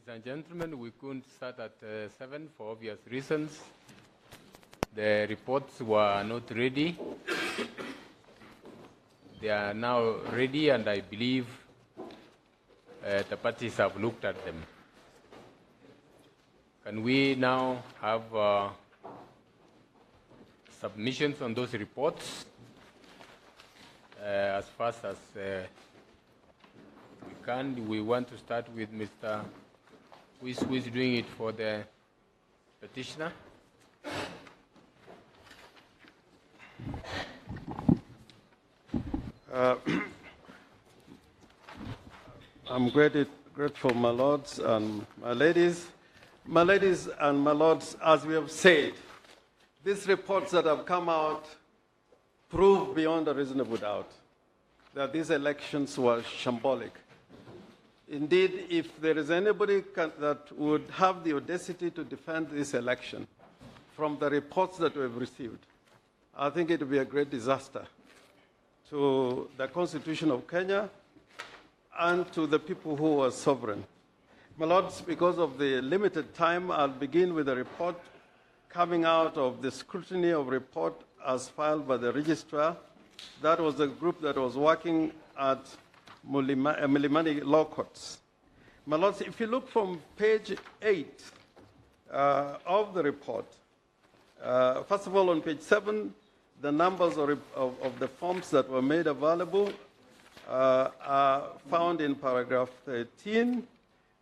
Ladies and gentlemen, we couldn't start at 7 for obvious reasons. The reports were not ready. They are now ready, and I believe the parties have looked at them. Can we now have submissions on those reports as fast as we can? We want to start with Mr. who is doing it for the petitioner. I'm grateful, my lords and my ladies. My ladies and my lords, as we have said, these reports that have come out prove beyond a reasonable doubt that these elections were shambolic. Indeed, if there is anybody that would have the audacity to defend this election from the reports that we've received, I think it would be a great disaster to the Constitution of Kenya and to the people who are sovereign. My lords, because of the limited time, I'll begin with a report coming out of the scrutiny of report as filed by the registrar. That was the group that was working at Milimani Law Courts. My lords, if you look from page 8 of the report, first of all, on page 7, the numbers of the forms that were made available are found in paragraph 13,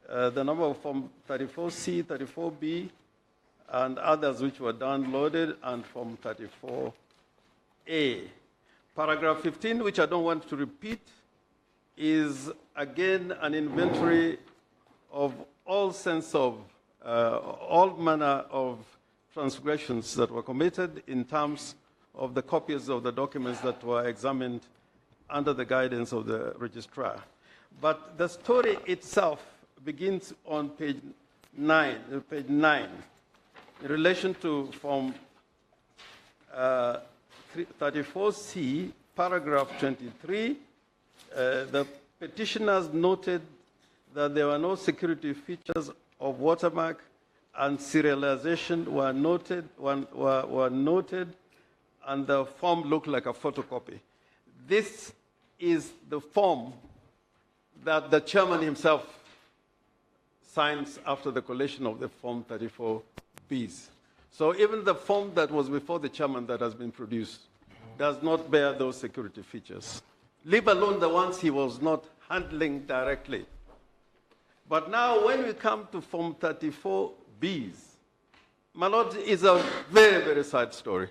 the number of form 34C, 34B, and others which were downloaded, and form 34A. Paragraph 15, which I don't want to repeat, is again an inventory of all manner of transgressions that were committed in terms of the copies of the documents that were examined under the guidance of the registrar. But the story itself begins on page 9, in relation to form 34C, paragraph 23. The petitioners noted that there were no security features of watermark, and serialization were noted, and the form looked like a photocopy. This is the form that the chairman himself signs after the collation of the form 34Bs. So even the form that was before the chairman that has been produced does not bear those security features, leave alone the ones he was not handling directly. But now when we come to form 34Bs, my lord, is a very, very sad story.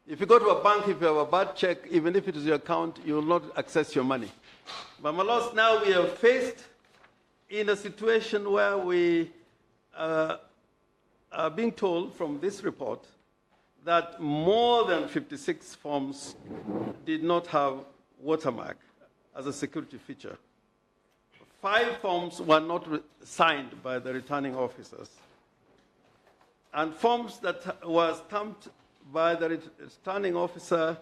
If you go to a bank, if you have a bad check, even if it is your account, you will not access your money. But my lords, now we are faced in a situation where we are being told from this report that more than 56 forms did not have watermark as a security feature. 5 forms were not signed by the returning officers. And forms that were stamped by the returning officer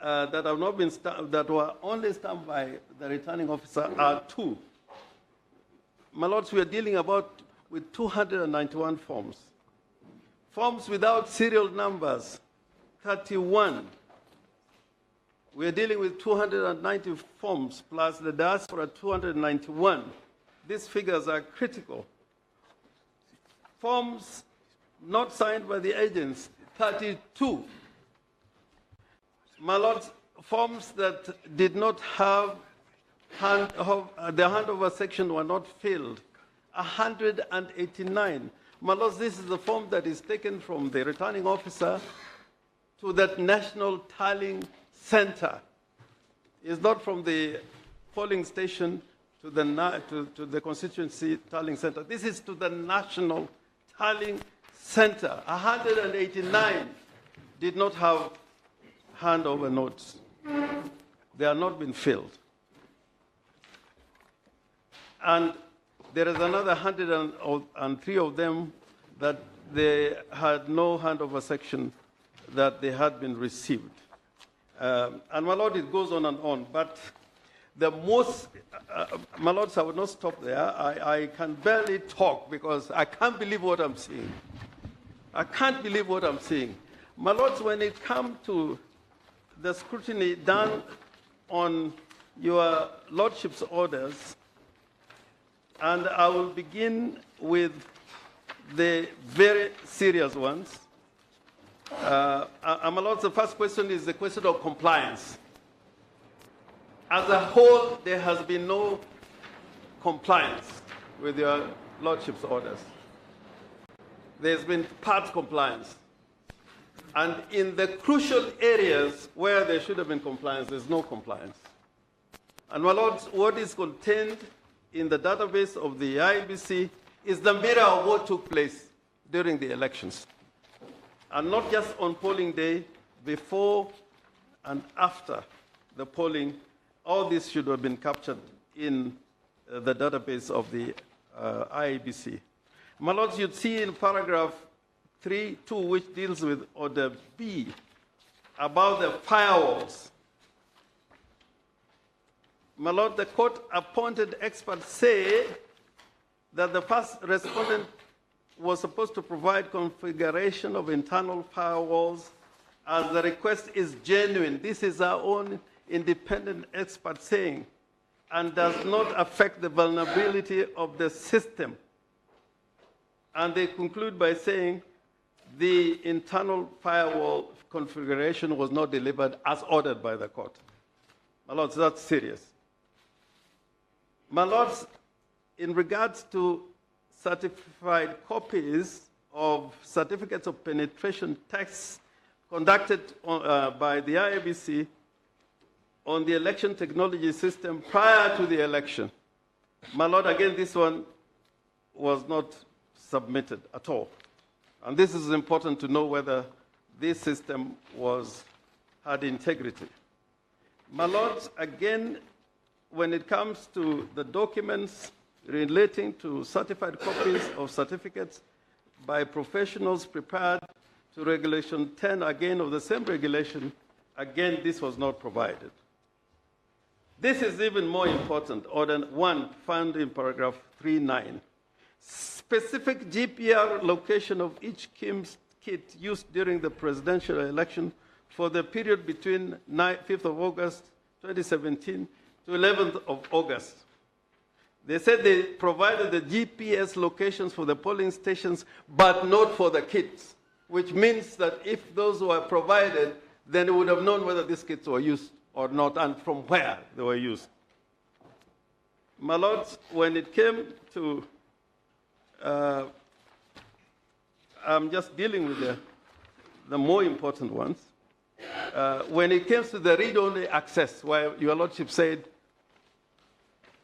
that have not been that were only stamped by the returning officer are 2. My lords, we are dealing with 291 forms. Forms without serial numbers, 31. We are dealing with 290 forms plus the diaspora, 291. These figures are critical. Forms not signed by the agents, 32. My lords, forms that did not have the handover section were not filled, 189. My lords, this is the form that is taken from the returning officer to that national tallying center. It's not from the polling station to the constituency tallying center. This is to the national tallying center. 189 did not have handover notes. They have not been filled. And there is another 103 of them that they had no handover section that they had been received. And my lord, it goes on and on. But the most, my lords, I will not stop there. I can barely talk because I can't believe what I'm seeing. I can't believe what I'm seeing. My lords, when it comes to the scrutiny done on your lordship's orders, and I will begin with the very serious ones. My lords, the first question is the question of compliance. As a whole, there has been no compliance with your lordship's orders. There's been part compliance. And in the crucial areas where there should have been compliance, there's no compliance. And my lords, what is contained in the database of the IBC is the mirror of what took place during the elections. And not just on polling day, before and after the polling, all this should have been captured in the database of the IBC. My lords, you'd see in paragraph 3.2, which deals with order B, about the firewalls. My lord, the court-appointed experts say that the first respondent was supposed to provide configuration of internal firewalls as the request is genuine. This is our own independent expert saying, and does not affect the vulnerability of the system. And they conclude by saying the internal firewall configuration was not delivered as ordered by the court. My lords, that's serious. My lords, in regards to certified copies of certificates of penetration tests conducted by the IABC on the election technology system prior to the election, my lord, again, this one was not submitted at all. And this is important to know whether this system had integrity. My lords, again, when it comes to the documents relating to certified copies of certificates by professionals prepared to Regulation 10, again, of the same regulation, again, this was not provided. This is even more important, Order 1, found in paragraph 3.9. Specific GPR location of each KIMS kit used during the presidential election for the period between 5th of August 2017 to 11th of August. They said they provided the GPS locations for the polling stations, but not for the kits, which means that if those were provided, then they would have known whether these kits were used or not, and from where they were used. My lords, when it came to, I'm just dealing with the more important ones. When it comes to the read-only access, where your lordship said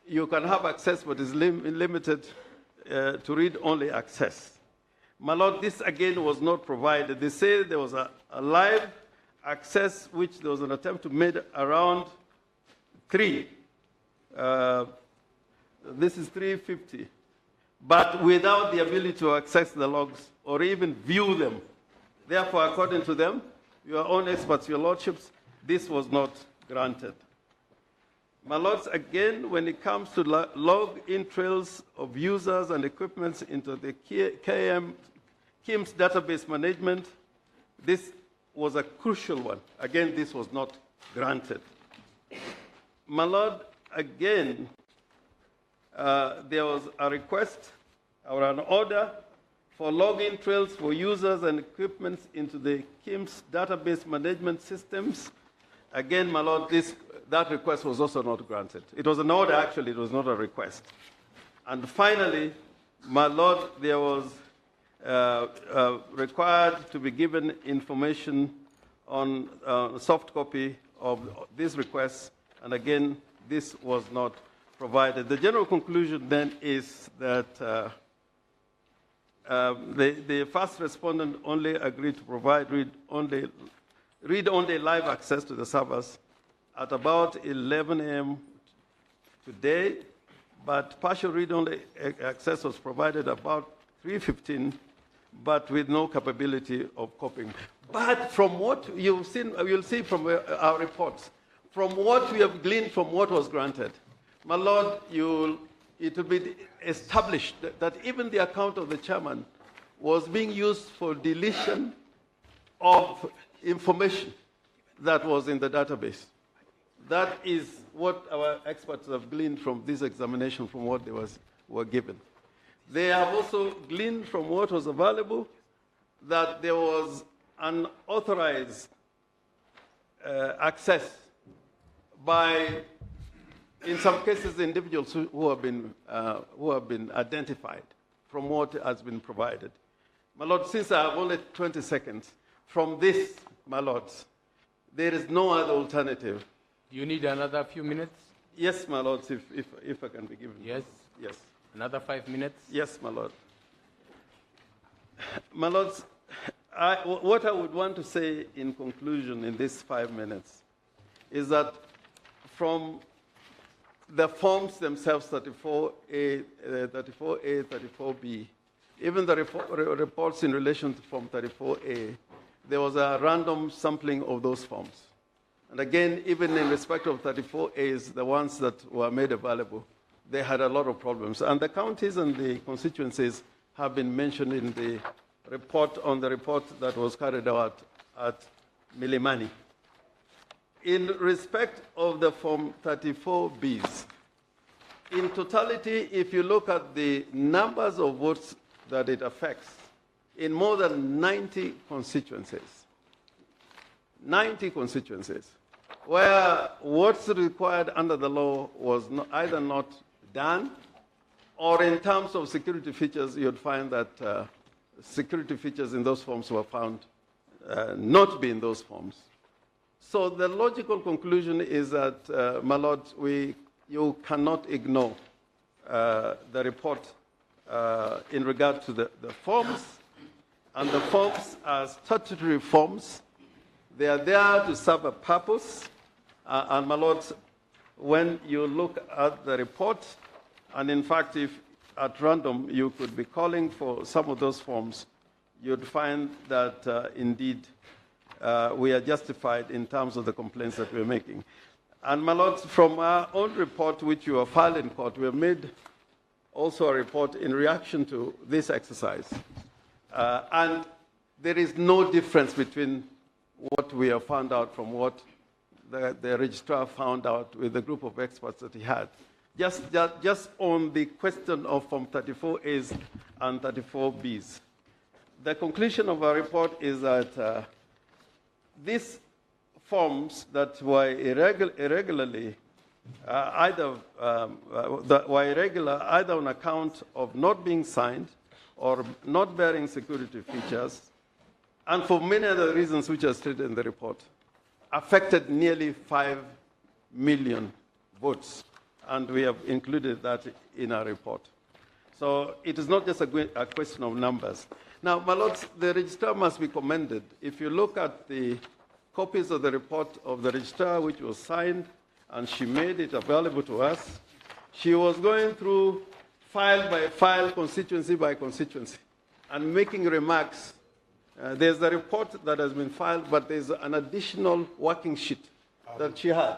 you can have access, but is limited to read-only access. My lord, this again was not provided. They say there was a live access, which there was an attempt to make around 3. This is 350, but without the ability to access the logs or even view them. Therefore, according to them, your own experts, your lordships, this was not granted. My lords, again, when it comes to log-in trails of users and equipments into the KIMS database management, this was a crucial one. Again, this was not granted. My lord, again, there was a request or an order for login trails for users and equipments into the KIMS database management systems. Again, my lord, that request was also not granted. It was an order, actually, it was not a request. And finally, my lord, there was required to be given information on a soft copy of this request, and again, this was not provided. The general conclusion then is that the first respondent only agreed to provide read-only live access to the servers at about 11 a.m. today, but partial read-only access was provided about 3:15, but with no capability of copying. But from what you'll see from our reports, from what we have gleaned from what was granted, my Lord, it will be established that even the account of the chairman was being used for deletion of information that was in the database. That is what our experts have gleaned from this examination, from what they were given. They have also gleaned from what was available that there was unauthorized access by, in some cases, individuals who have been identified from what has been provided. My Lord, since I have only 20 seconds, from this, my Lords, there is no other alternative. Do you need another few minutes? Yes, my Lords, if I can be given. Yes. Yes. Another 5 minutes? Yes, my Lord. My Lords, what I would want to say in conclusion in these 5 minutes is that from the forms themselves, 34A, 34B, even the reports in relation to Form 34A, there was a random sampling of those forms. And again, even in respect of 34As, the ones that were made available, they had a lot of problems. And the counties and the constituencies have been mentioned in the report, on the report that was carried out at Milimani. In respect of the Form 34Bs, in totality, if you look at the numbers of votes that it affects, in more than 90 constituencies, where what's required under the law was either not done, or in terms of security features, you'd find that security features in those forms were found not to be in those forms. So the logical conclusion is that, my Lord, you cannot ignore the report in regard to the forms, and the forms are statutory forms. They are there to serve a purpose, and my Lord, when you look at the report, and in fact, if at random you could be calling for some of those forms, you'd find that indeed we are justified in terms of the complaints that we're making. And my Lord, from our own report, which you have filed in court, we have made also a report in reaction to this exercise. And there is no difference between what we have found out from what the registrar found out with the group of experts that he had. Just on the question of Form 34As and 34Bs. The conclusion of our report is that these forms that were irregularly either on account of not being signed or not bearing security features, and for many other reasons which are stated in the report, affected nearly 5 million votes. And we have included that in our report. So it is not just a question of numbers. Now, my Lords, the registrar must be commended. If you look at the copies of the report of the registrar, which was signed, and she made it available to us, she was going through file by file, constituency by constituency, and making remarks. There's the report that has been filed, but there's an additional working sheet that she had.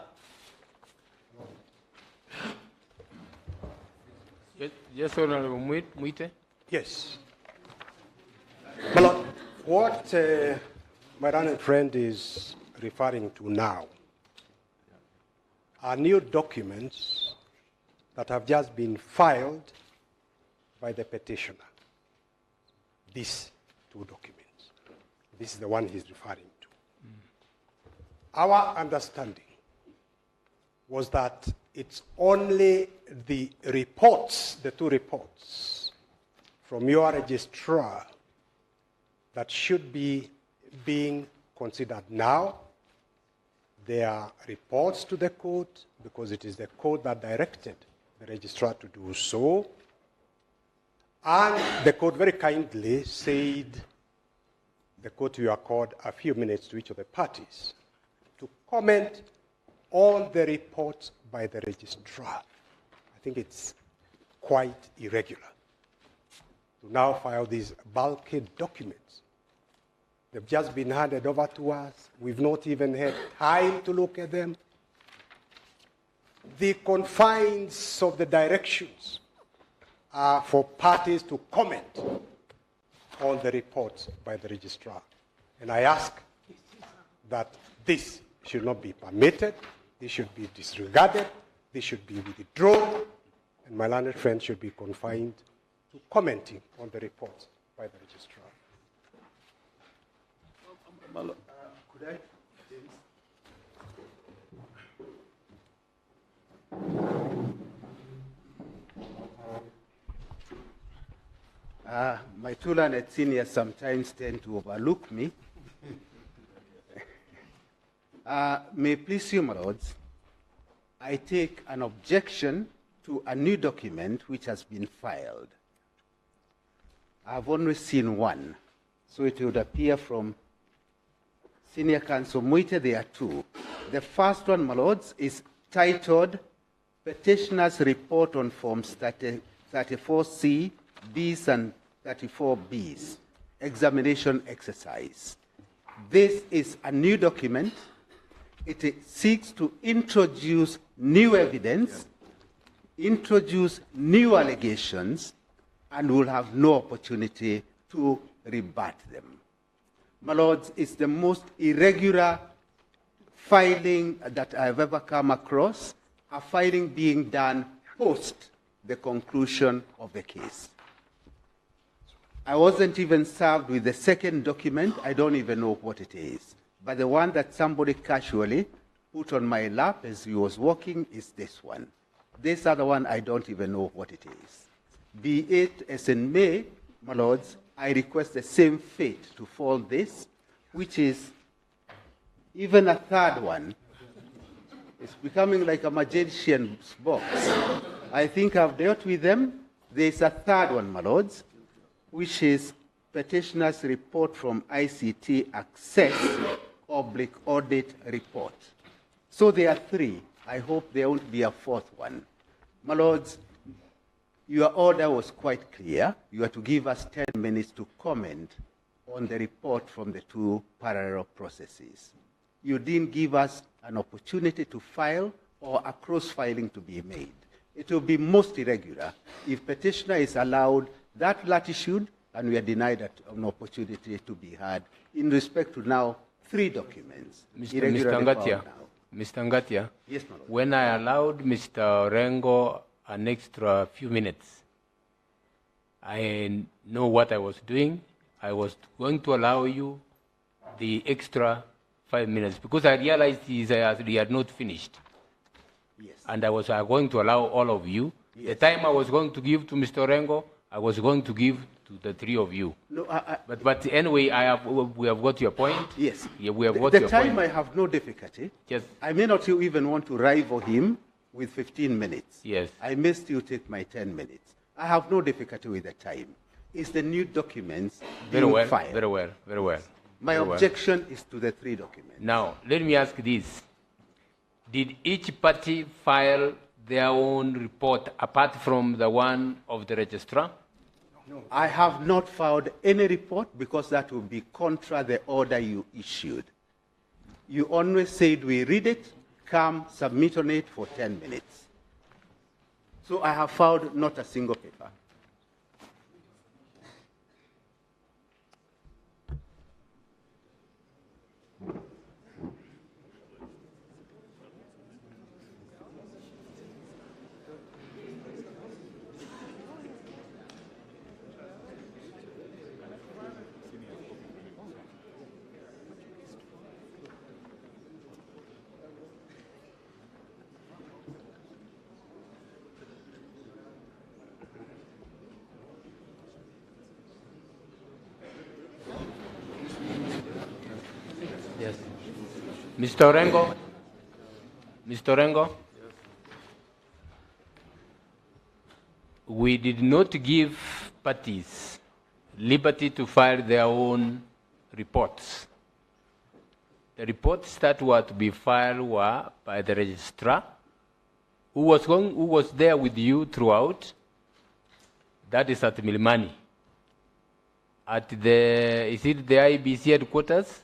Yes, Honorable Muite. Yes. My Lord, what my learned friend is referring to now are new documents that have just been filed by the petitioner. These two documents. This is the one he's referring to. Our understanding was that it's only the reports, the two reports from your registrar that should be being considered now. They are reports to the court because it is the court that directed the registrar to do so. And the court very kindly said the court will accord a few minutes to each of the parties to comment on the reports by the registrar. I think it's quite irregular to now file these bulky documents. They've just been handed over to us. We've not even had time to look at them. the confines of the directions are for parties to comment on the reports by the registrar. And I ask that this should not be permitted, this should be disregarded, this should be withdrawn, and my learned friend should be confined to commenting on the reports by the registrar. Could I? My two learned seniors sometimes tend to overlook me. May it please you, my lords, I take an objection to a new document which has been filed. I've only seen one, so it would appear from Senior Counsel Muite there are two. The first one, my lords, is titled Petitioner's Report on Forms 34C, Bs and 34Bs, Examination Exercise. This is a new document. It seeks to introduce new evidence, introduce new allegations, and will have no opportunity to rebut them. My lords, it's the most irregular filing that I've ever come across, a filing being done post the conclusion of the case. I wasn't even served with the second document. I don't even know what it is. But the one that somebody casually put on my lap as he was walking is this one. This other one, I don't even know what it is. Be it as in may, my lords, I request the same fate to fall this, which is even a third one. It's becoming like a magician's box. I think I've dealt with them. There's a third one, my lords, which is Petitioner's Report from ICT Access Audit Report. So there are three. I hope there won't be a fourth one. My lords, your order was quite clear. You are to give us 10 minutes to comment on the report from the two parallel processes. You didn't give us an opportunity to file or a cross-filing to be made. It will be most irregular if petitioner is allowed that latitude and we are denied an opportunity to be heard in respect to now 3 documents. Mr. Ngatia, Mr. Ngatia, yes, my lord. When I allowed Mr. Orengo an extra few minutes, I know what I was doing. I was going to allow you the extra 5 minutes because I realized he had not finished. Yes. And I was going to allow all of you. Yes. The time I was going to give to Mr. Orengo, I was going to give to the 3 of you. No, but anyway, we have got your point. yes. Yeah, we have got your the time point. I have no difficulty. Yes. I may not even want to rival him with 15 minutes. Yes. I may still take my 10 minutes. I have no difficulty with the time. It's the new documents being filed. Very well, very well. My very objection is to the 3 documents. Now, let me ask this. Did each party file their own report apart from the one of the registrar? No. I have not filed any report because that would be contra the order you issued. You only said we read it, come submit on it for 10 minutes. So I have filed not a single paper. Yes. Mr. Orengo? Mr. Orengo? We did not give parties liberty to file their own reports. The reports that were to be filed were by the registrar, who was there with you throughout. That is at Milimani. At the IBC headquarters?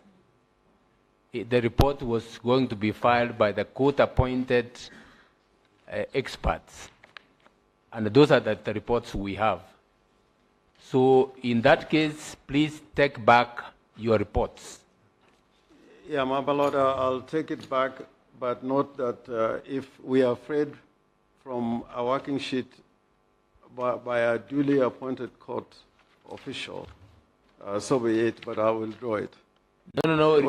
The report was going to be filed by the court-appointed experts. And those are the reports we have. So in that case, please take back your reports. Yeah, my lord, I'll take it back, but note that if we are afraid from a working sheet by a duly appointed court official, so be it, but I will draw it. No.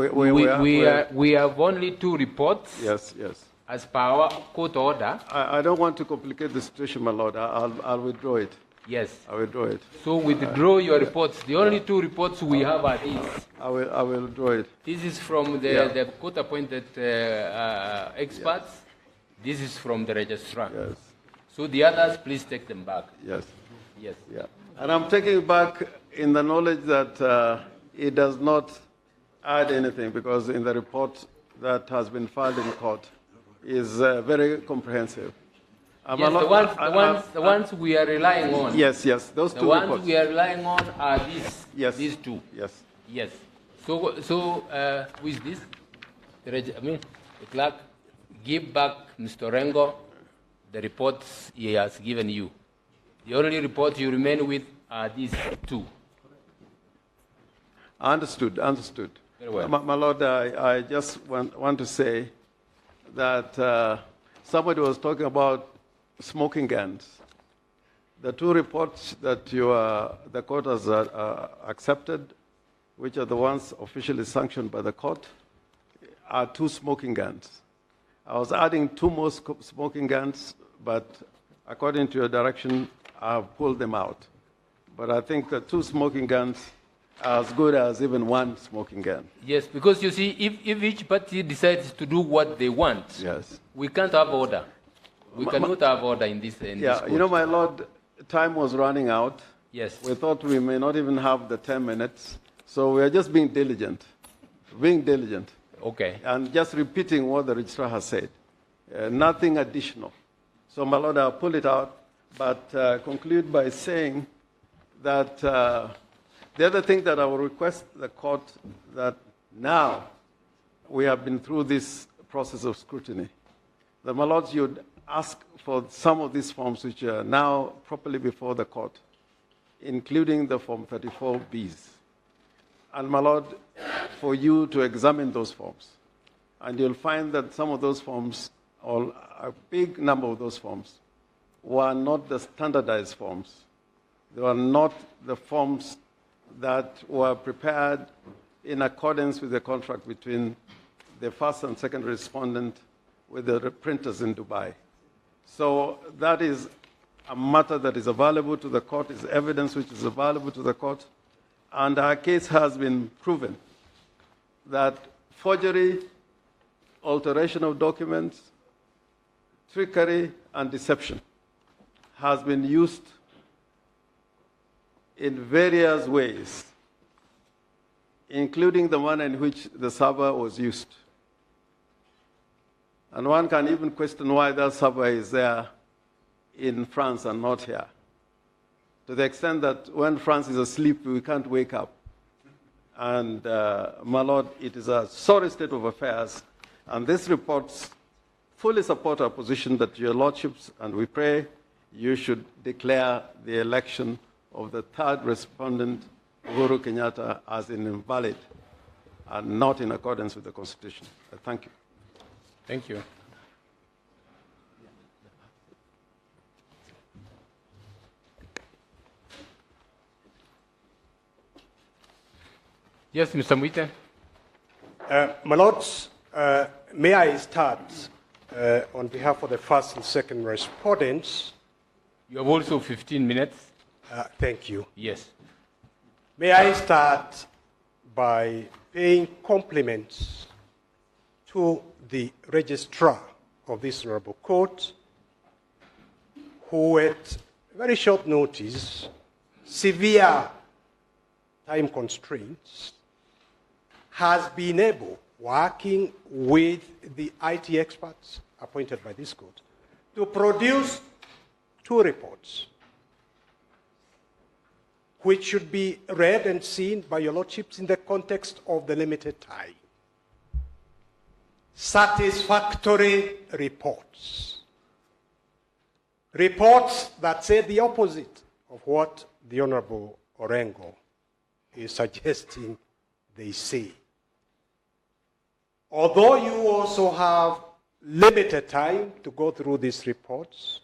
We have only 2 reports. Yes, yes. As per our court order. I don't want to complicate the situation, my lord. I'll withdraw it. Yes. I will withdraw it. So withdraw your reports. The only 2 reports we have are these. I will withdraw it. This is from the court-appointed experts. Yes. This is from the registrar. Yes. So the others, please take them back. Yes. Yes. Yeah. And I'm taking it back in the knowledge that it does not add anything, because in the report that has been filed in court is very comprehensive. Yes, the ones we are relying on. Yes, those 2 reports. The reports. ones we are relying on are these. Yes. These 2. Yes. Yes. So who is this? The clerk, give back Mr. Orengo the reports he has given you. The only report you remain with are these 2. Understood. Very well. My lord, I just want to say that somebody was talking about smoking guns. The 2 reports that the court has accepted, which are the ones officially sanctioned by the court, are 2 smoking guns. I was adding 2 more smoking guns, but according to your direction, I've pulled them out. But I think the 2 smoking guns are as good as even 1 smoking gun. Yes, because you see, if each party decides to do what they want, yes, we can't have order. We cannot have order in this. This you know, my lord, time was running out. Yes. We thought we may not even have the 10 minutes, so we are just being diligent. Okay. And just repeating what the registrar has said. Nothing additional. So, my lord, I'll pull it out, but conclude by saying that the other thing that I will request the court, that now we have been through this process of scrutiny, that, my lords, you'd ask for some of these forms which are now properly before the court, including the Form 34Bs. And, my lord, for you to examine those forms. And you'll find that some of those forms, or a big number of those forms, were not the standardized forms. They were not the forms that were prepared in accordance with the contract between the first and second respondent with the printers in Dubai. So that is a matter that is available to the court, is evidence which is available to the court, and our case has been proven that forgery, alteration of documents, trickery, and deception has been used in various ways, including the one in which the server was used. And one can even question why that server is there in France and not here, to the extent that when France is asleep, we can't wake up. And, my lord, it is a sorry state of affairs, and these reports fully support our position that your lordships, and we pray you should declare the election of the 3rd respondent, Uhuru Kenyatta, as invalid and not in accordance with the Constitution. Thank you. Thank you. Yes, Mr. Mwite. My lords, may I start on behalf of the first and second respondents? You have also 15 minutes. Thank you. Yes. May I start by paying compliments to the registrar of this honorable court, who at very short notice, severe time constraints, has been able, working with the IT experts appointed by this court, to produce 2 reports, which should be read and seen by your lordships in the context of the limited time. Satisfactory reports. reports that say the opposite of what the Honorable Orengo is suggesting they say. Although you also have limited time to go through these reports,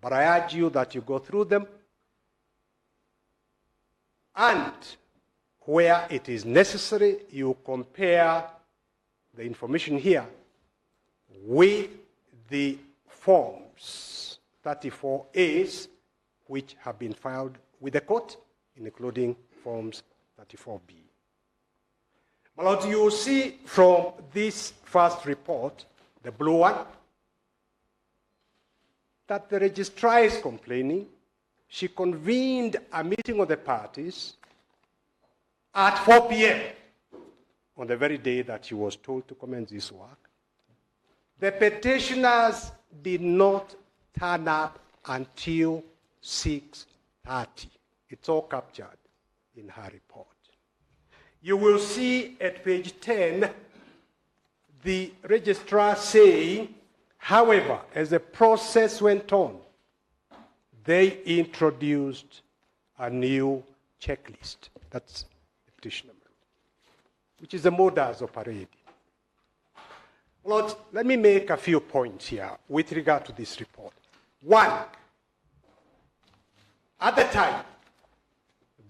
but I urge you that you go through them, and where it is necessary, you compare the information here with the forms 34As which have been filed with the court, including forms 34B. My Lord, you will see from this first report, the blue one, that the registrar is complaining. She convened a meeting of the parties at 4 p.m. on the very day that she was told to commence this work. The petitioners did not turn up until 6:30. It's all captured in her report. You will see at page 10 the registrar saying, however, as the process went on, they introduced a new checklist. That's the petitioner, which is the modus operandi. Lord, let me make a few points here with regard to this report. One, at the time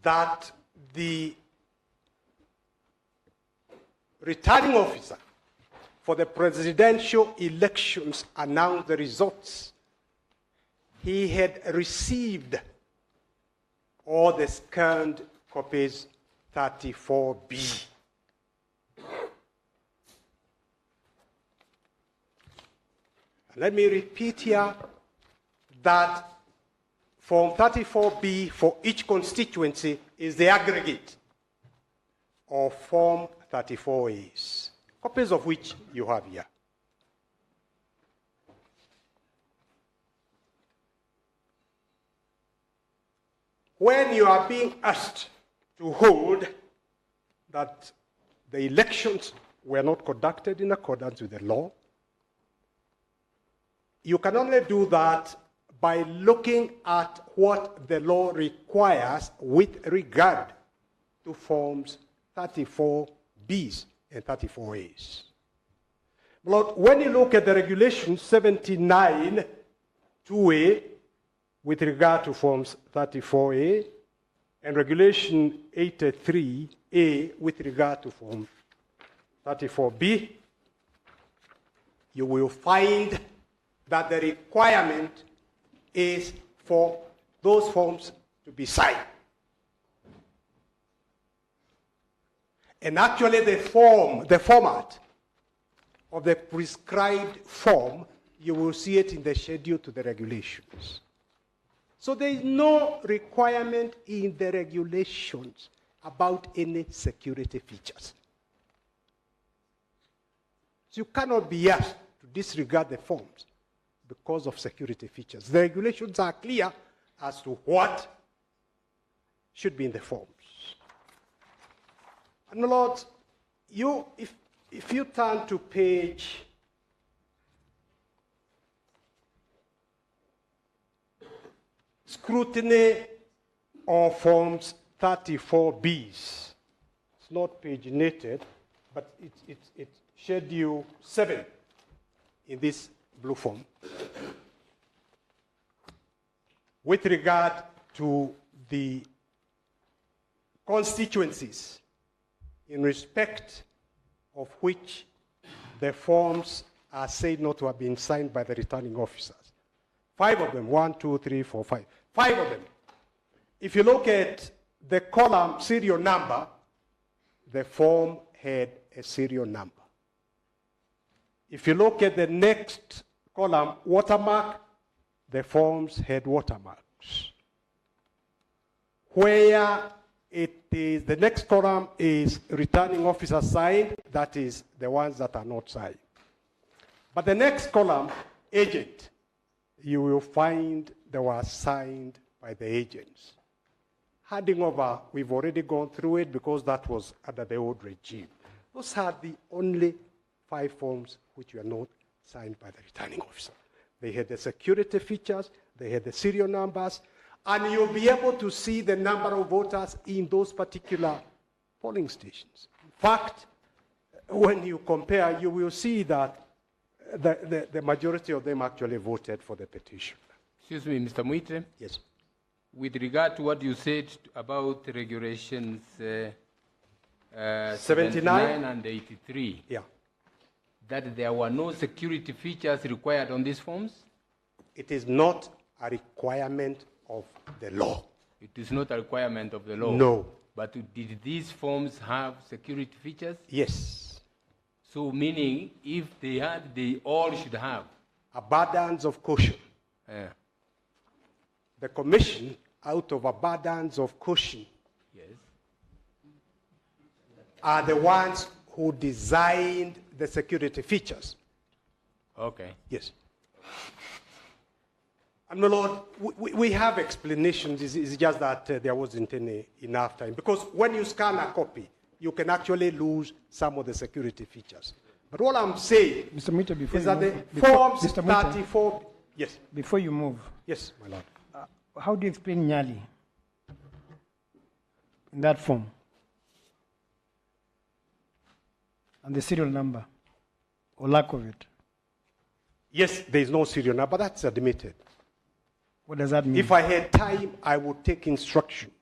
that the returning officer for the presidential elections announced the results, he had received all the scanned copies 34B. Let me repeat here that Form 34B for each constituency is the aggregate of Form 34As, copies of which you have here. When you are being asked to hold that the elections were not conducted in accordance with the law, you can only do that by looking at what the law requires with regard to Forms 34Bs and 34As. Lord, when you look at the Regulation 79 2A with regard to Forms 34A and Regulation 83A with regard to Form 34B, you will find that the requirement is for those forms to be signed. And actually the format of the prescribed form, you will see it in the schedule to the regulations. So there is no requirement in the regulations about any security features. So you cannot be asked to disregard the forms because of security features. The regulations are clear as to what should be in the forms. And my Lord, if you turn to page scrutiny of Forms 34Bs, it's not paginated, but it's Schedule 7 in this blue form. With regard to the constituencies in respect of which the forms are said not to have been signed by the returning officers. 5 of them, 1, 2, 3, 4, 5. 5 of them. If you look at the column serial number, the form had a serial number. If you look at the next column, watermark, the forms had watermarks. Where it is, the next column is returning officer signed, that is the ones that are not signed. But the next column, agent, you will find they were signed by the agents. Handing over, we've already gone through it because that was under the old regime. Those are the only 5 forms which were not signed by the returning officer. They had the security features, they had the serial numbers, and you'll be able to see the number of voters in those particular polling stations. In fact, when you compare, you will see that the majority of them actually voted for the petition. Excuse me, Mr. Muite. Yes. With regard to what you said about regulations 79 79 and 83, Yeah. that there were no security features required on these forms? It is not a requirement of the law. It is not a requirement of the law. No. But did these forms have security features? Yes. So meaning, if they had, they all should have. Abundance of caution. Yeah. The commission, out of abundance of caution, Yes. are the ones who designed the security features. Okay. Yes. And my Lord, we have explanations. It's just that there wasn't enough time. Because when you scan a copy, you can actually lose some of the security features. But what I'm saying Mr. Muite, before is you that the move, forms Mr. Muite, 34... Yes, before you move, yes, my Lord. how do you explain Nyali in that form? And the serial number, or lack of it? Yes, there is no serial number, but that's admitted. What does that mean? If I had time, I would take instructions.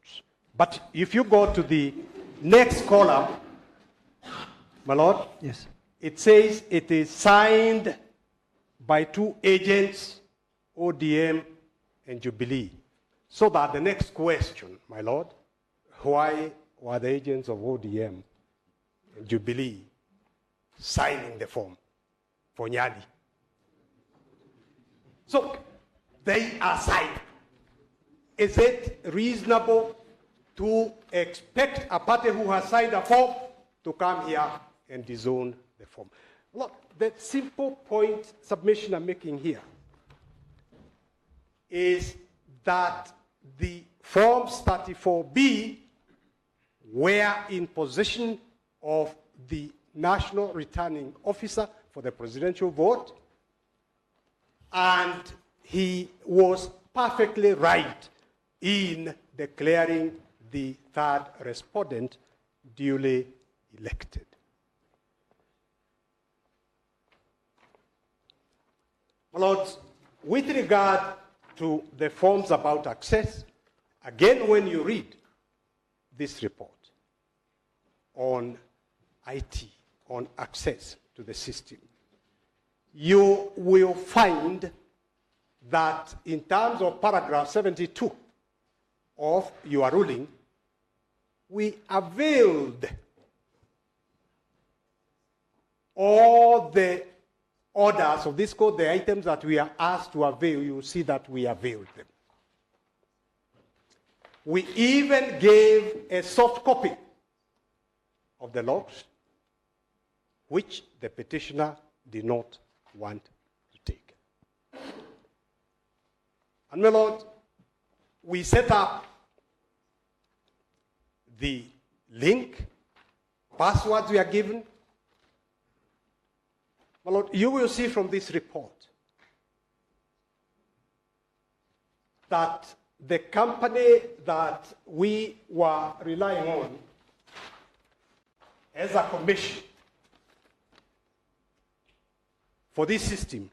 But if you go to the next column, my Lord, Yes. it says it is signed by two agents, ODM and Jubilee. So that the next question, my Lord, why were the agents of ODM and Jubilee signing the form for Nyali? So they are signed. Is it reasonable to expect a party who has signed a form to come here and disown the form? Look, the simple point submission I'm making here is that the forms 34B were in possession of the National Returning Officer for the presidential vote, and he was perfectly right in declaring the third respondent duly elected. My Lords, with regard to the forms about access, again, when you read this report on IT, on access to the system, you will find that in terms of paragraph 72 of your ruling, we availed all the orders of this code, the items that we are asked to avail. You see that we availed them. We even gave a soft copy of the logs, which the petitioner did not want to take. And my Lord, we set up the link, passwords we are given. My Lord, you will see from this report that the company that we were relying on as a commission for this system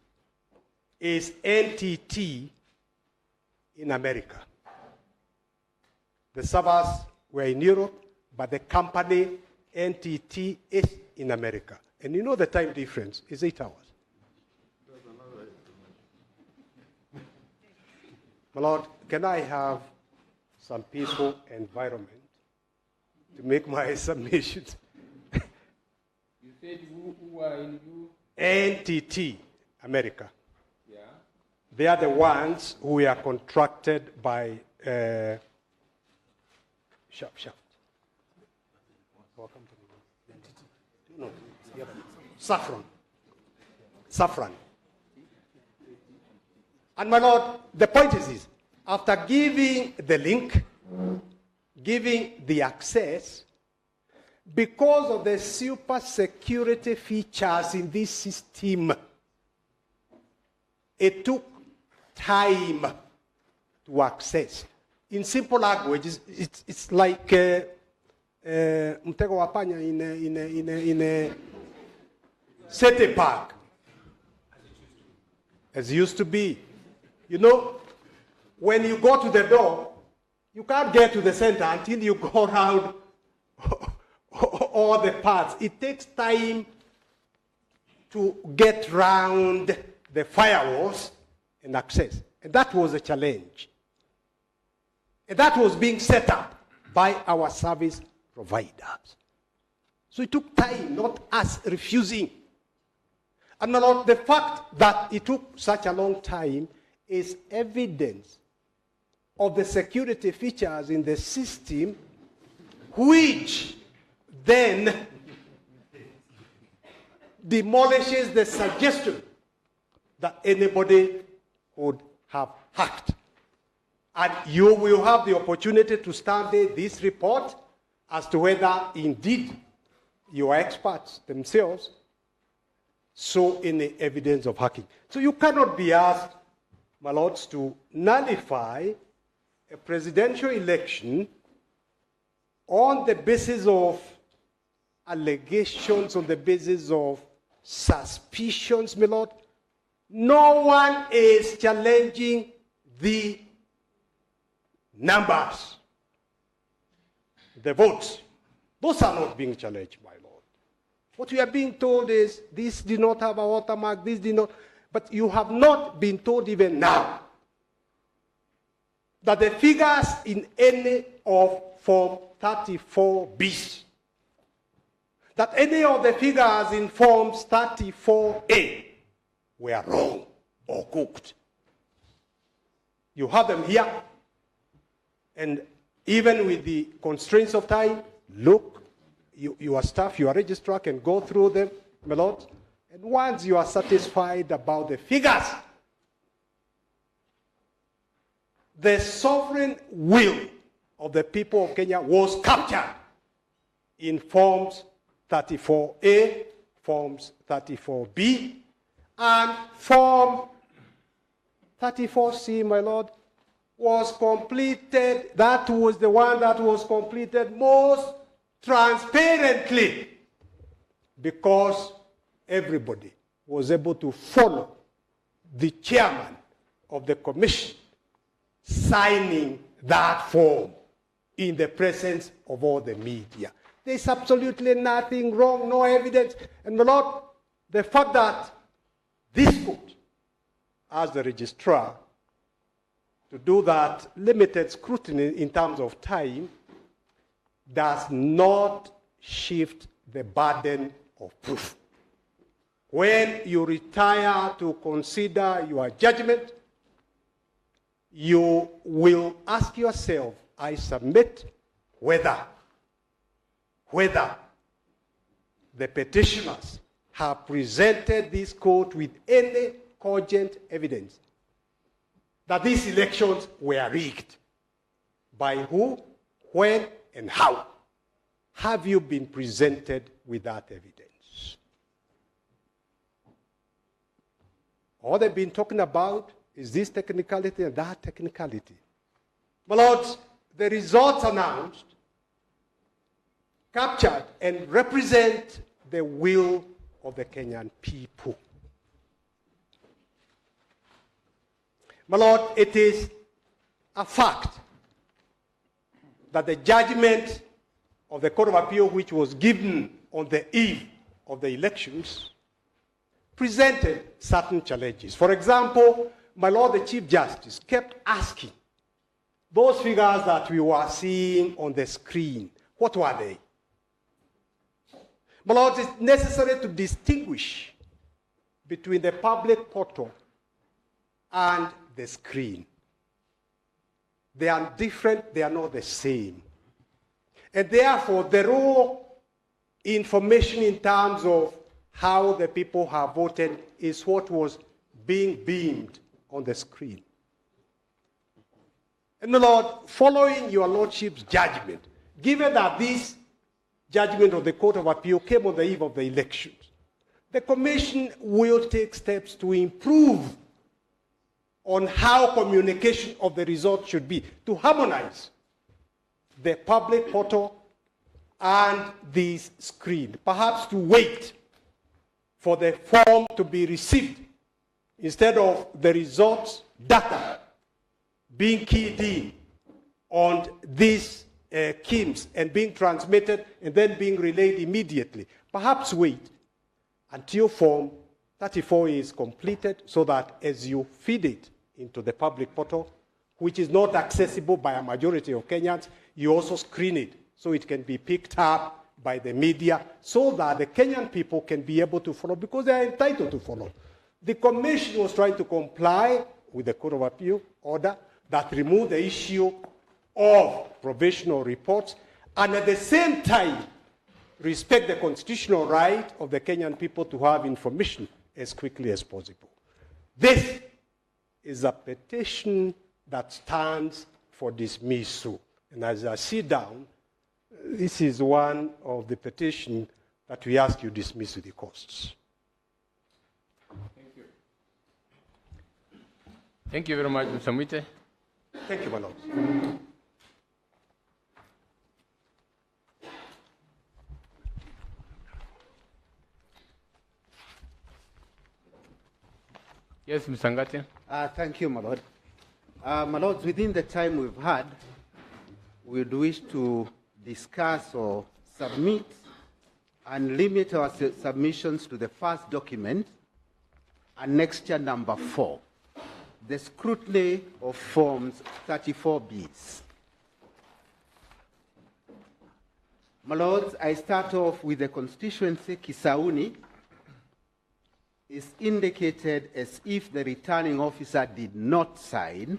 is NTT in America. The servers were in Europe, but the company NTT is in America. And you know the time difference is 8 hours. My Lord, can I have some peaceful environment to make my submissions? You said who are in you? NTT, America. Yeah. They are the ones who are contracted by Saffron. And my Lord, the point is this. After giving the link, giving the access, because of the super security features in this system, it took time to access. In simple language, it's like mtego wa panya in a city park, as it used to be. You know, when you go to the door, you can't get to the center until you go around all the parts. It takes time to get round the firewalls and access. And that was a challenge. And that was being set up by our service providers. So it took time, not us refusing. And the fact that it took such a long time is evidence of the security features in the system, which then demolishes the suggestion that anybody would have hacked. And you will have the opportunity to study this report as to whether indeed your experts themselves saw any evidence of hacking. So you cannot be asked, my lords, to nullify a presidential election on the basis of allegations, on the basis of suspicions, my lord. No one is challenging the numbers, the votes. Those are not being challenged, my lord. What we are being told is this did not have a watermark, this did not. But you have not been told even now that the figures in any of Form 34B, that any of the figures in Forms 34A were wrong or cooked. You have them here. And even with the constraints of time, look, your staff, your registrar can go through them, my lord. And once you are satisfied about the figures, the sovereign will of the people of Kenya was captured in Forms 34A, Forms 34B, and Form 34C, my lord, was completed. That was the one that was completed most transparently, because everybody was able to follow the chairman of the commission signing that form in the presence of all the media. There's absolutely nothing wrong, no evidence. And my lord, the fact that this court, as the registrar, to do that limited scrutiny in terms of time, does not shift the burden of proof. When you retire to consider your judgment, you will ask yourself, I submit, whether the petitioners have presented this court with any cogent evidence that these elections were rigged. By who, when, and how have you been presented with that evidence? All they've been talking about is this technicality and that technicality. My lords, the results announced captured and represent the will of the Kenyan people. My lord, it is a fact that the judgment of the Court of Appeal, which was given on the eve of the elections, presented certain challenges. For example, my lord, the Chief Justice kept asking those figures that we were seeing on the screen, what were they? My lord, it's necessary to distinguish between the public portal and the screen. They are different, they are not the same. And therefore, the raw information in terms of how the people have voted is what was being beamed on the screen. And my lord, following your lordship's judgment, given that this judgment of the Court of Appeal came on the eve of the elections, the commission will take steps to improve on how communication of the results should be, to harmonize the public portal and this screen, perhaps to wait for the form to be received instead of the results data being keyed in on these KIMS and being transmitted and then being relayed immediately. Perhaps wait until Form 34 is completed so that as you feed it into the public portal, which is not accessible by a majority of Kenyans, you also screen it so it can be picked up by the media so that the Kenyan people can be able to follow because they are entitled to follow. The Commission was trying to comply with the Court of Appeal order that removed the issue of provisional reports and at the same time respect the constitutional right of the Kenyan people to have information as quickly as possible. This is a petition that stands for dismissal. And as I sit down, this is one of the petitions that we ask you dismiss with the costs. Thank you. Thank you very much, Mr. Mwite. Thank you, my lord. Yes, Mr. Ngati. Thank you, my lord. My lords, within the time we've had, we would wish to discuss or submit and limit our submissions to the first document, annexure number 4, the scrutiny of forms 34Bs. My lords, I start off with the constituency Kisauni is indicated as if the returning officer did not sign,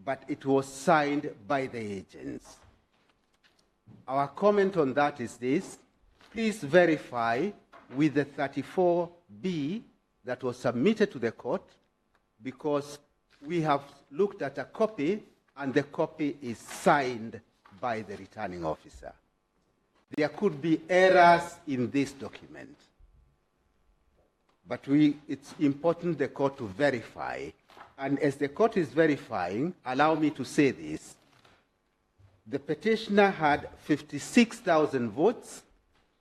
but it was signed by the agents. Our comment on that is this: please verify with the 34B that was submitted to the court, because we have looked at a copy and the copy is signed by the returning officer. There could be errors in this document, but it's important the court to verify. And as the court is verifying, allow me to say this: the petitioner had 56,000 votes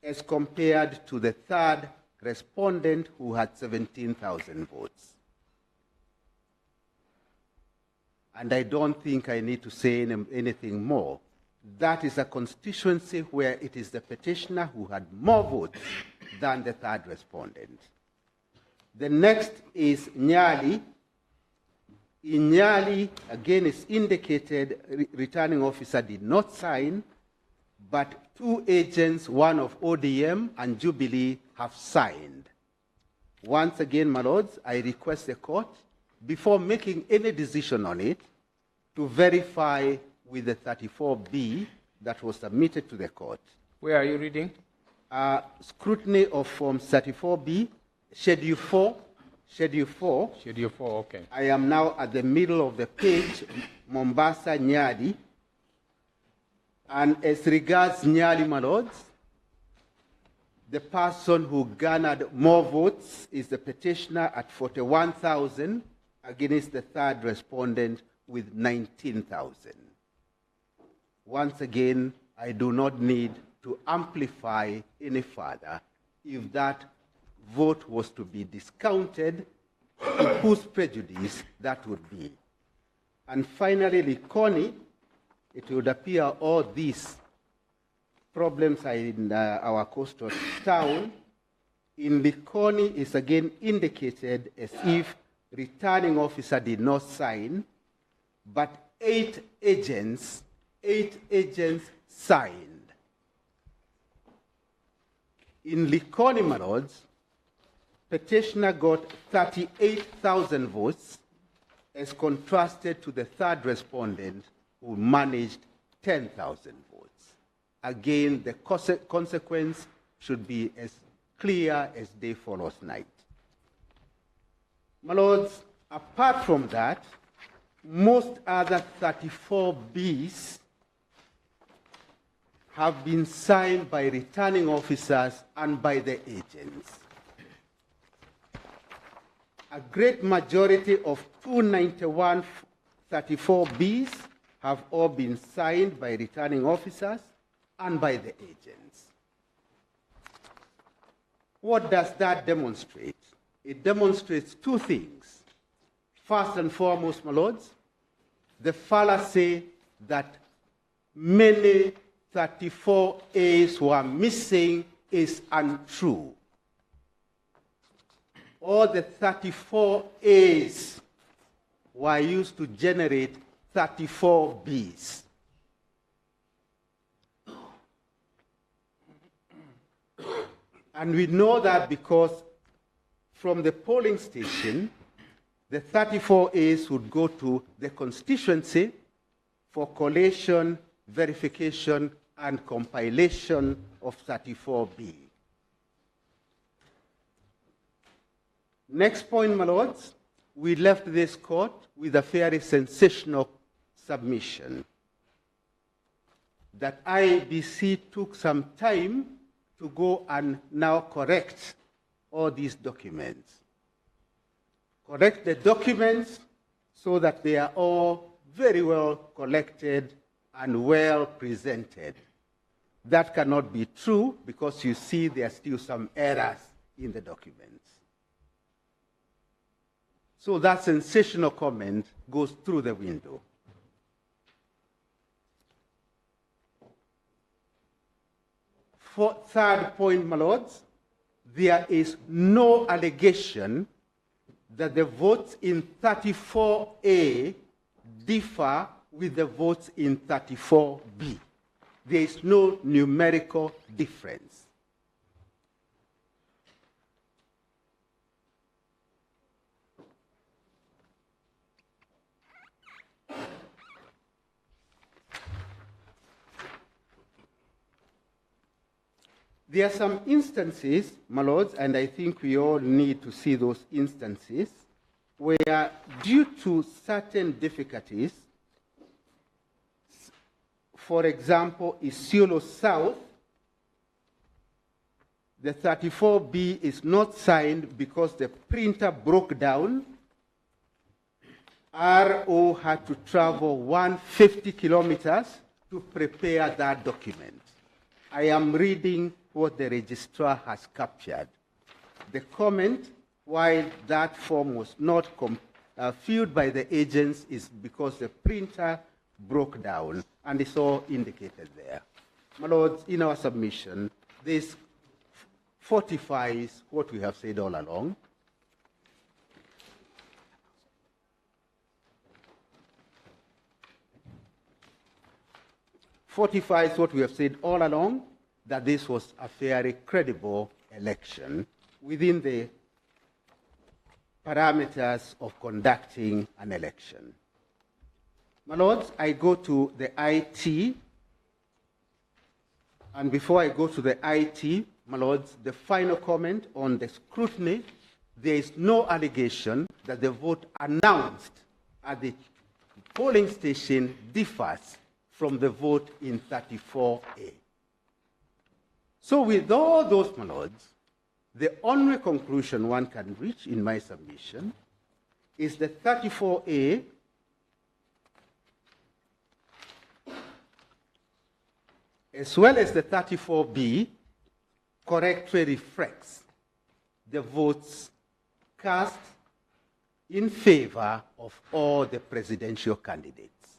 as compared to the third respondent who had 17,000 votes. And I don't think I need to say anything more. That is a constituency where it is the petitioner who had more votes than the third respondent. The next is Nyali. In Nyali, again, it's indicated returning officer did not sign, but two agents, one of ODM and Jubilee, have signed. Once again, my lords, I request the court, before making any decision on it, to verify with the 34B that was submitted to the court. Where are you reading? Scrutiny of Form 34B, Schedule 4. Schedule 4. Schedule 4, okay. I am now at the middle of the page, Mombasa, Nyali. And as regards Nyali, my lords, the person who garnered more votes is the petitioner at 41,000 against the third respondent with 19,000. Once again, I do not need to amplify any further. If that vote was to be discounted, to whose prejudice that would be. And finally, Likoni, it would appear all these problems are in our coastal town. In Likoni is again indicated as if returning officer did not sign, but 8 agents signed. In Likoni, my lords, petitioner got 38,000 votes as contrasted to the third respondent who managed 10,000 votes. Again, the consequence should be as clear as day follows night. My lords, apart from that, most other 34Bs have been signed by returning officers and by the agents. a great majority of 291-34Bs have all been signed by returning officers and by the agents. What does that demonstrate? It demonstrates two things. First and foremost, my lords, the fallacy that many 34As were missing is untrue. All the 34As were used to generate 34Bs. And we know that because from the polling station, the 34As would go to the constituency for collation, verification, and compilation of 34B. Next point, my lords, we left this court with a very sensational submission that IBC took some time to go and now correct all these documents. Correct the documents so that they are all very well collected and well presented. That cannot be true because you see there are still some errors in the documents. So that sensational comment goes through the window. Third point, my lords, there is no allegation that the votes in 34A differ with the votes in 34B. There is no numerical difference. There are some instances, my lords, and I think we all need to see those instances, where due to certain difficulties, for example, Isiolo South, the 34B is not signed because the printer broke down. RO had to travel 150 kilometers to prepare that document. I am reading what the registrar has captured. The comment, while that form was not filled by the agents, is because the printer broke down, and it's all indicated there. My lords, in our submission, this fortifies what we have said all along. Fortifies what we have said all along, that this was a very credible election within the parameters of conducting an election. My lords, I go to the IT, and before I go to the IT, my lords, the final comment on the scrutiny, there is no allegation that the vote announced at the polling station differs from the vote in 34A. So with all those, my lords, the only conclusion one can reach in my submission is that 34A as well as the 34B correctly reflects the votes cast in favor of all the presidential candidates.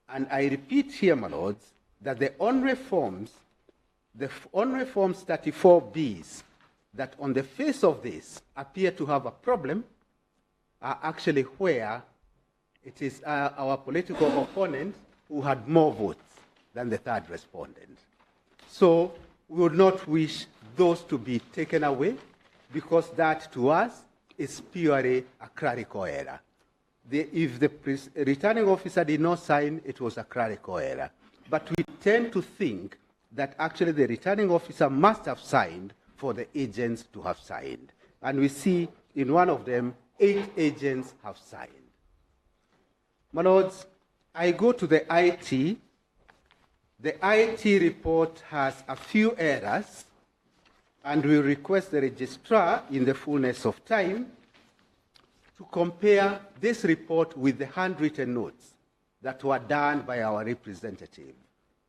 And I repeat here, my lords, that the on-reforms 34Bs that on the face of this appear to have a problem are actually where it is our political opponent who had more votes than the third respondent. So we would not wish those to be taken away because that to us is purely a clerical error. If the returning officer did not sign, it was a clerical error. But we tend to think that actually the returning officer must have signed for the agents to have signed. And we see in one of them, 8 agents have signed. My lords, I go to the IT. The IT report has a few errors and we request the registrar, in the fullness of time, to compare this report with the handwritten notes that were done by our representative.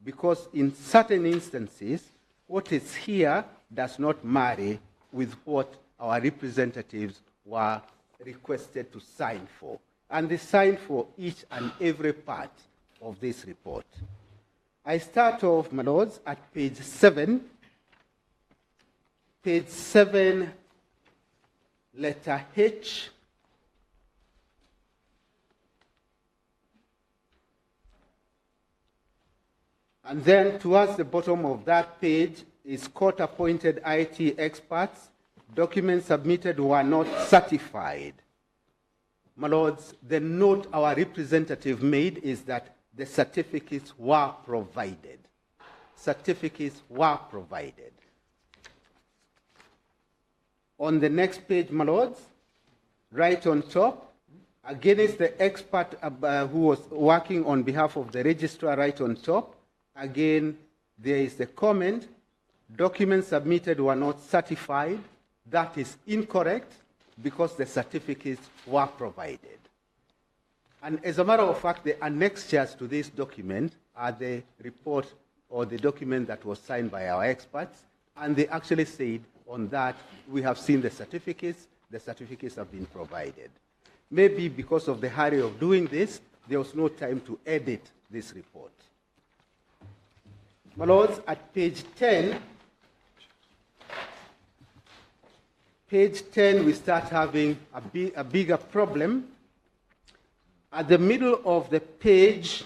Because in certain instances, what is here does not marry with what our representatives were requested to sign for. And they signed for each and every part of this report. I start off, my lords, at page 7. Page 7, letter H. And then towards the bottom of that page is court-appointed IT experts. Documents submitted were not certified. My lords, the note our representative made is that the certificates were provided. Certificates were provided. On the next page, my lords, right on top, again is the expert who was working on behalf of the registrar right on top. Again, there is the comment, documents submitted were not certified. That is incorrect because the certificates were provided. And as a matter of fact, the annexures to this document are the report or the document that was signed by our experts, and they actually said on that, we have seen the certificates have been provided. Maybe because of the hurry of doing this, there was no time to edit this report. My lords, at page 10, we start having a bigger problem. At the middle of the page,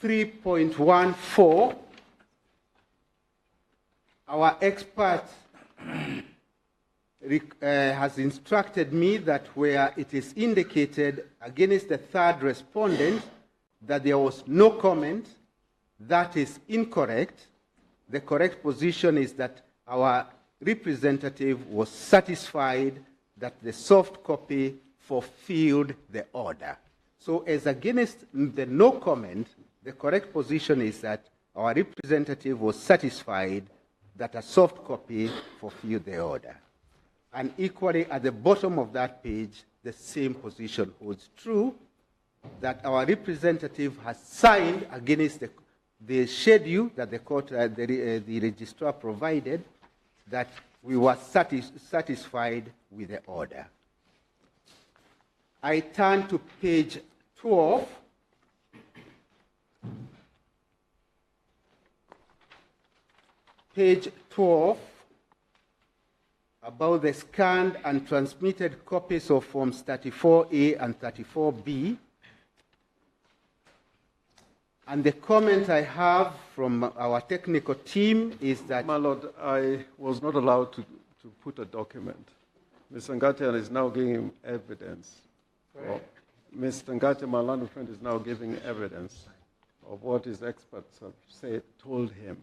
3.14, our expert has instructed me that where it is indicated against the third respondent that there was no comment, that is incorrect. The correct position is that our representative was satisfied that the soft copy fulfilled the order. So as against the no comment, the correct position is that our representative was satisfied that a soft copy fulfilled the order. And equally at the bottom of that page, the same position holds true, that our representative has signed against the schedule that the court, the registrar provided, that we were satisfied with the order. I turn to page 12. Page 12, about the scanned and transmitted copies of Forms 34A and 34B. And the comment I have from our technical team is that... My Lord, I was not allowed to put a document. Mr. Ngatian is now giving evidence. Mr. Ngatian, my learned friend, is now giving evidence of what his experts have told him,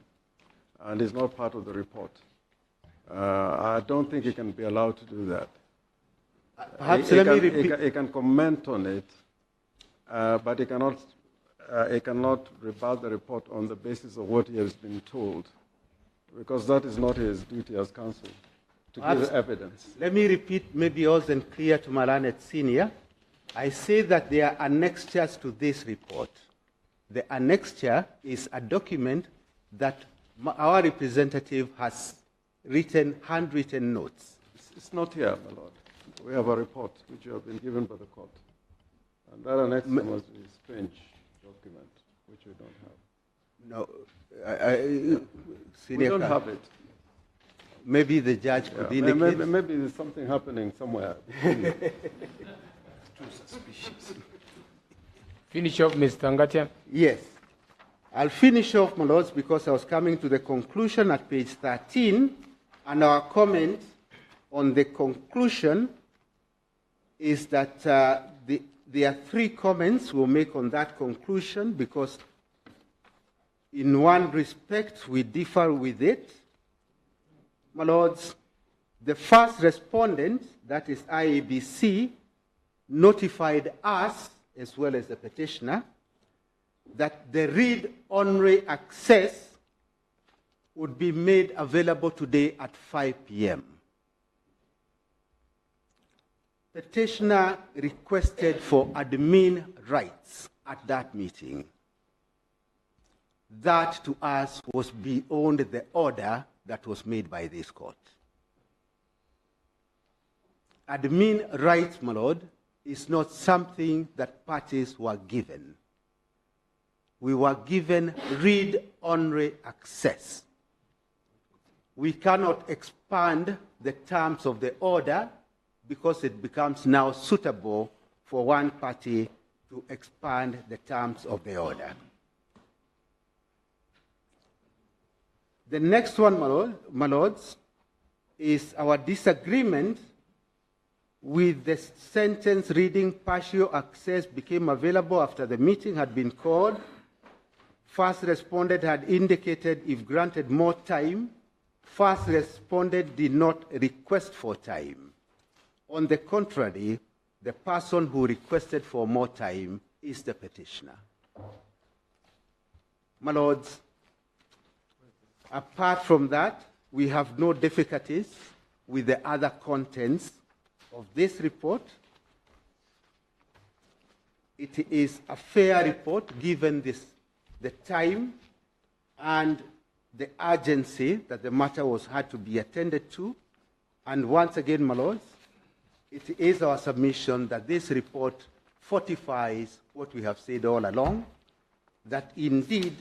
and is not part of the report. I don't think he can be allowed to do that. Perhaps let me repeat. He can comment on it, but he cannot rebut the report on the basis of what he has been told, because that is not his duty as counsel, to give evidence. Let me repeat, maybe I wasn't clear to Malanet Senior. I say that there are annexures to this report. The annexure is a document that our representative has written handwritten notes. It's not here, my Lord. We have a report which you have been given by the court. And that annexure must be a strange document, which we don't have. No, we don't have it. Maybe the judge could indicate. Maybe there's something happening somewhere. Too suspicious. Finish off, Mr. Ngatian. Yes. I'll finish off, my lords, because I was coming to the conclusion at page 13, and our comment on the conclusion is that there are 3 comments we'll make on that conclusion, because in one respect we differ with it. My lords, the first respondent, that is IEBC, notified us, as well as the petitioner, that the read-only access would be made available today at 5 p.m. Petitioner requested for admin rights at that meeting. That to us was beyond the order that was made by this court. Admin rights, my lord, is not something that parties were given. We were given read-only access. We cannot expand the terms of the order because it becomes now suitable for one party to expand the terms of the order. The next one, my lords, is our disagreement with the sentence reading partial access became available after the meeting had been called. First respondent had indicated if granted more time. First respondent did not request for time. On the contrary, the person who requested for more time is the petitioner. My lords, apart from that, we have no difficulties with the other contents of this report. It is a fair report given the time and the urgency that the matter had to be attended to. And once again, my lords, it is our submission that this report fortifies what we have said all along, that indeed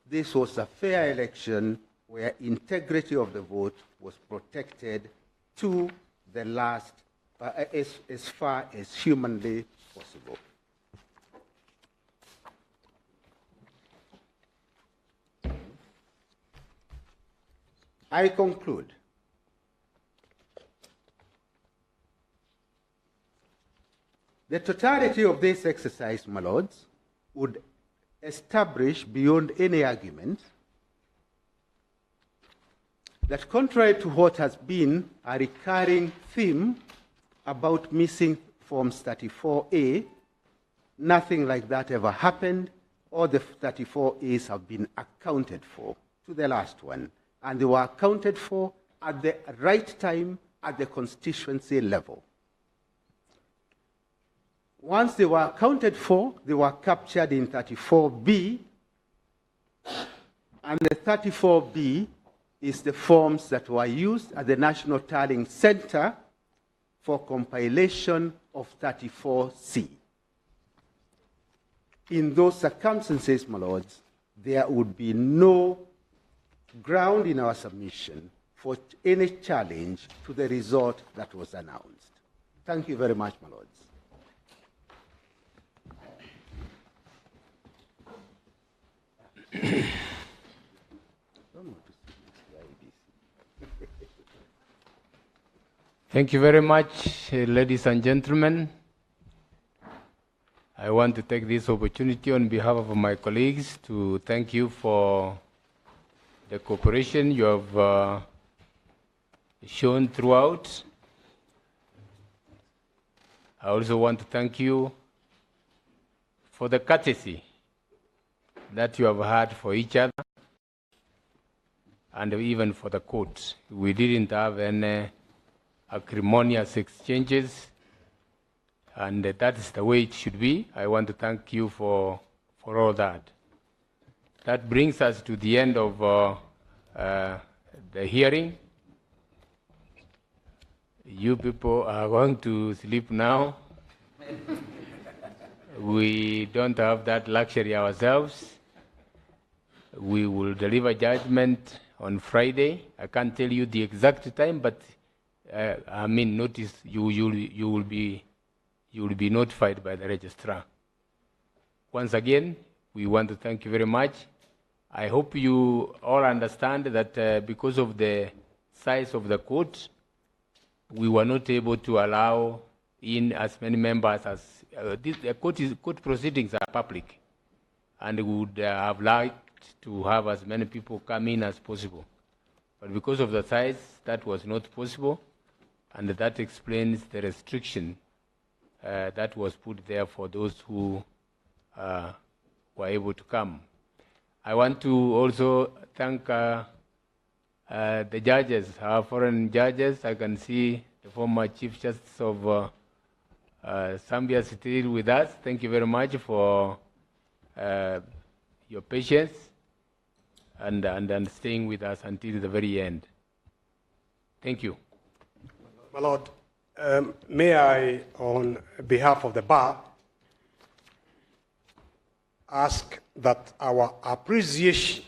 this was a fair election where integrity of the vote was protected to the last, as far as humanly possible. I conclude. The totality of this exercise, my lords, would establish beyond any argument that contrary to what has been a recurring theme about missing Forms 34A, nothing like that ever happened. All the 34As have been accounted for to the last one, and they were accounted for at the right time at the constituency level. Once they were accounted for, they were captured in 34B, and the 34B is the forms that were used at the National Tallying Center for compilation of 34C. In those circumstances, my lords, there would be no ground in our submission for any challenge to the result that was announced. Thank you very much, my lords. Thank you very much, ladies and gentlemen. I want to take this opportunity on behalf of my colleagues to thank you for the cooperation you have shown throughout. I also want to thank you for the courtesy that you have had for each other and even for the court. We didn't have any acrimonious exchanges, and that is the way it should be. I want to thank you for all that. That brings us to the end of the hearing. You people are going to sleep now. We don't have that luxury ourselves. We will deliver judgment on Friday. I can't tell you the exact time, but notice you will be notified by the registrar. Once again, we want to thank you very much. I hope you all understand that because of the size of the court, we were not able to allow in as many members as the court proceedings are public, and we would have liked to have as many people come in as possible. But because of the size, that was not possible, and that explains the restriction that was put there for those who were able to come. I want to also thank The judges, our foreign judges, I can see the former Chief Justice of Zambia still with us. Thank you very much for your patience and staying with us until the very end. Thank you. My Lord, may I, on behalf of the bar, ask that our appreciation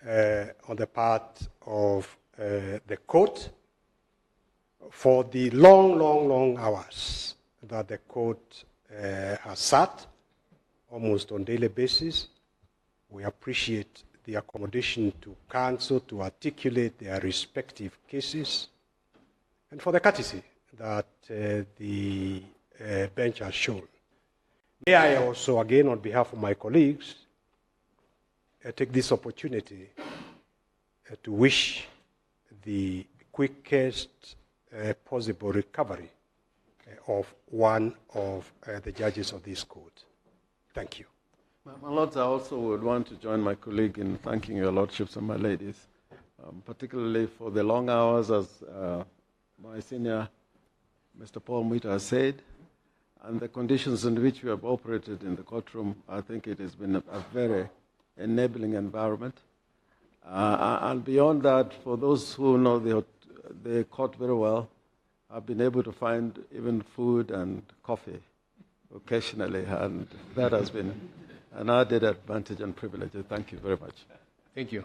on the part of the court for the long hours that the court has sat almost on a daily basis. We appreciate the accommodation to counsel to articulate their respective cases, and for the courtesy that the bench has shown. May I also, again, on behalf of my colleagues, take this opportunity to wish the quickest possible recovery of one of the judges of this court. Thank you. My Lords, I also would want to join my colleague in thanking your Lordships and my ladies, particularly for the long hours, as my senior, Mr. Paul Mwita, has said, and the conditions in which we have operated in the courtroom. I think it has been a very enabling environment. And beyond that, for those who know the court very well, I've been able to find even food and coffee occasionally, and that has been an added advantage and privilege. Thank you very much. Thank you.